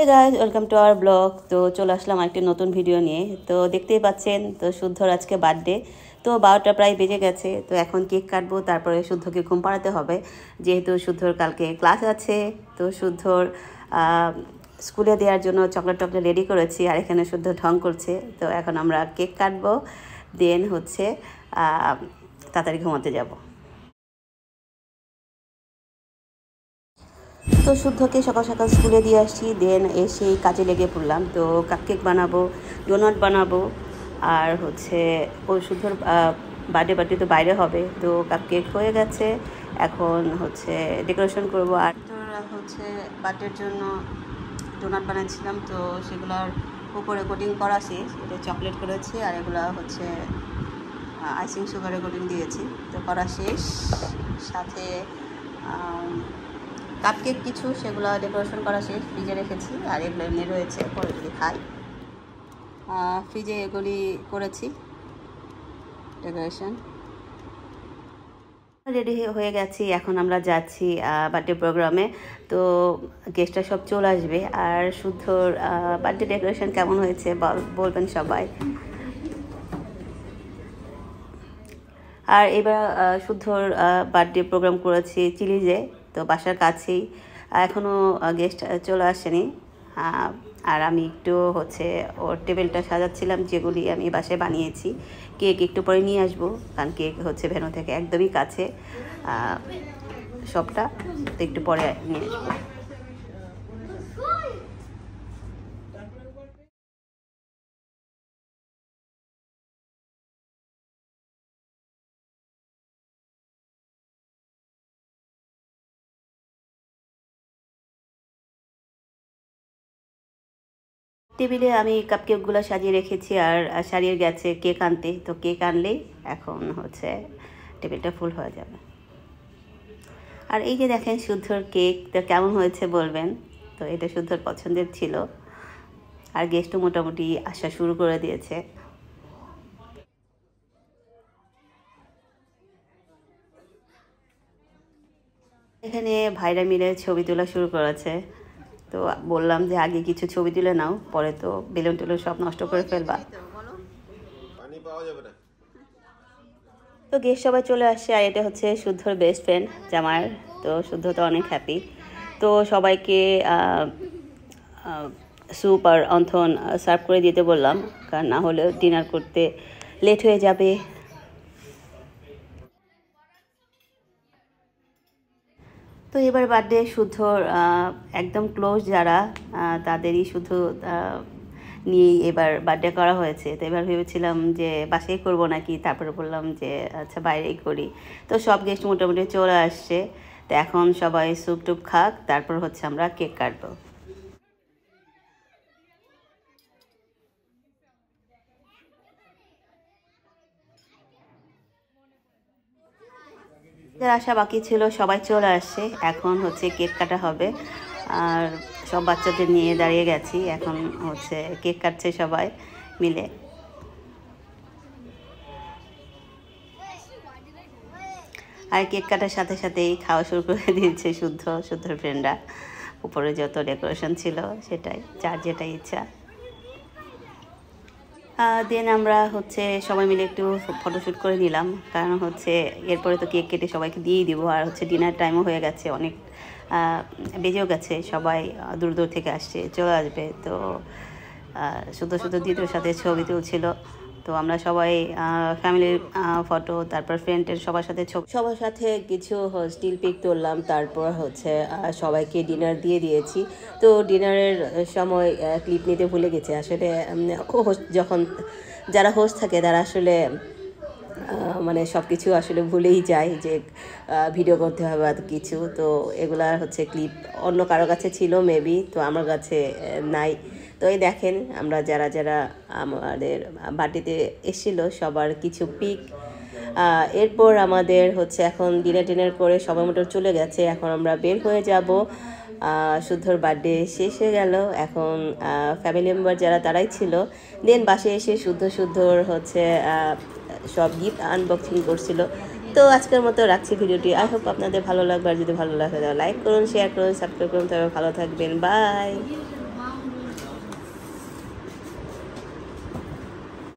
Hey guys, welcome to our blog. তো চলে আসলাম একটি নতুন ভিডিও নিয়ে। তো দেখতেই পাচ্ছেন, তো শুদ্ধর আজকে বার্থডে। তো 12টা প্রায় বেজে গেছে। তো এখন কেক কাটবো, তারপরে শুদ্ধকে ঘুম পাড়াতে হবে, যেহেতু শুদ্ধর কালকে ক্লাস আছে। তো শুদ্ধর স্কুলে দেওয়ার জন্য চকলেট টকলেট রেডি করেছি, আর এখানে শুদ্ধ ঢং করছে। তো এখন আমরা কেক কাটবো, দেন হচ্ছে তাড়াতাড়ি ঘুমাতে যাব। তো শুদ্ধকে সকাল সকাল স্কুলে দিয়ে আসছি, দেন এসেই কাজে লেগে পড়লাম। তো কাপ কেক বানাবো, ডোনাট বানাবো, আর হচ্ছে ও শুদ্ধর বার্থডে পার্টি তো বাইরে হবে। তো কাপ কেক হয়ে গেছে, এখন হচ্ছে ডেকোরেশন করবো। আর হচ্ছে বার্থডের জন্য ডোনাট বানাচ্ছিলাম, তো সেগুলোর উপরে কোটিং করা শেষ। এটা চকলেট করেছি, আর এগুলো হচ্ছে আইসিং সুগারে কোটিং দিয়েছি। তো করা শেষ, সাথে কাপকেক কিছু সেগুলো ডেকোরেশন করা শেষ, ফ্রিজে রেখেছি। আর এগুলো এমনি রয়েছে, পরে যদি খাই। ফ্রিজে এগুলি করেছি ডেকোরেশন। রেডি হয়ে গেছি, এখন আমরা যাচ্ছি বার্থডে প্রোগ্রামে। তো গেস্টরা সব চলে আসবে। আর শুদ্ধর বার্থডে ডেকোরেশন কেমন হয়েছে বলবেন সবাই। আর এবার শুদ্ধর বার্থডে প্রোগ্রাম করেছি চিলিজে, তো বাসার কাছেই। এখনও গেস্ট চলে আসেনি। আর আমি একটু হচ্ছে ওর টেবিলটা সাজাচ্ছিলাম, যেগুলি আমি বাসায় বানিয়েছি। কেক একটু পরে নিয়ে আসবো, কারণ কেক হচ্ছে ভেনু থেকে একদমই কাছে সবটা। তো একটু পরে নিয়ে আসবো। টেবিলে আমি কাপকেকগুলো সাজিয়ে রেখেছি, আর সারিয়ে গেছে কেক আনতে। তো কেক আনলেই এখন হচ্ছে টেবিলটা ফুল হয়ে যাবে। আর এই যে দেখেন শুদ্ধর কেক, তো কেমন হয়েছে বলবেন। তো এটা শুদ্ধর পছন্দের ছিল, আর গেস্টও মোটামুটি আসা শুরু করে দিয়েছে। এখানে ভাইরা মিলে ছবি তোলা শুরু করেছে। তো বললাম যে আগে কিছু ছবি তুলে নাও, পরে তো বেলুন টেলুন সব নষ্ট করে ফেলবা। তো গেস্ট সবাই চলে আসছে, আর এটা হচ্ছে শুদ্ধর বেস্ট ফ্রেন্ড জামার। তো শুদ্ধ তো অনেক হ্যাপি। তো সবাইকে স্যুপ আর অন্থন সার্ভ করে দিতে বললাম, কারণ না হলে ডিনার করতে লেট হয়ে যাবে। তো এবার বার্থডে শুদ্ধর একদম ক্লোজ যারা, তাদেরই শুধু নিয়েই এবার বার্থডে করা হয়েছে। তো এবার ভেবেছিলাম যে বাসায় করবো নাকি, তারপরে বললাম যে আচ্ছা বাইরেই করি। তো সব গেস্ট মোটামুটি চলে আসছে। তো এখন সবাই স্যুপ টুপ খাক, তারপর হচ্ছে আমরা কেক কাটবো। যারা আসা বাকি ছিল সবাই চলে আসছে, এখন হচ্ছে কেক কাটা হবে। আর সব বাচ্চাদের নিয়ে দাঁড়িয়ে গেছি, এখন হচ্ছে কেক কাটছে সবাই মিলে। আর কেক কাটার সাথে সাথেই খাওয়া শুরু করে দিয়েছে শুদ্ধর ফ্রেন্ডরা। উপরে যত ডেকোরেশন ছিল সেটাই, যার যেটা ইচ্ছা। দেন আমরা হচ্ছে সবাই মিলে একটু ফটোশ্যুট করে নিলাম, কারণ হচ্ছে এরপরে তো কেক কেটে সবাইকে দিয়েই দিব। আর হচ্ছে ডিনার টাইমও হয়ে গেছে, অনেক বেজেও গেছে, সবাই দূর দূর থেকে আসছে, চলে আসবে। তো শুধু দিদির সাথে ছবি তুলছিল। তো আমরা সবাই ফ্যামিলির ফটো, তারপর ফ্রেন্ডের সবার সাথে কিছু স্টিল পিক তুললাম। তারপর হচ্ছে সবাইকে ডিনার দিয়ে দিয়েছি। তো ডিনারের সময় ক্লিপ নিতে ভুলে গেছি আসলে। যখন যারা হোস্ট থাকে তারা আসলে মানে সব কিছু আসলে ভুলেই যায়, যে ভিডিও করতে হবে আর কিছু। তো এগুলার হচ্ছে ক্লিপ অন্য কারো কাছে ছিল মেবি, তো আমার কাছে নাই। তো এই দেখেন আমরা যারা যারা আমাদের বার্থডেতে এসেছিলো সবার কিছু পিক। এরপর আমাদের হচ্ছে এখন ডিনার করে সবাই মোটর চলে গেছে, এখন আমরা বের হয়ে যাব। শুদ্ধর বার্থডে শেষ হয়ে গেল, এখন ফ্যামিলি মেম্বার যারা তারাই ছিল। দেন বাসে এসে শুদ্ধর হচ্ছে সব গিফট আনবক্সিং করছিল। তো আজকের মতো রাখছি ভিডিওটি। আই হোপ আপনাদের ভালো লাগবে, আর যদি ভালো লাগে লাইক করুন, শেয়ার করুন, সাবস্ক্রাইব করুন। তবে ভালো থাকবেন, বাই।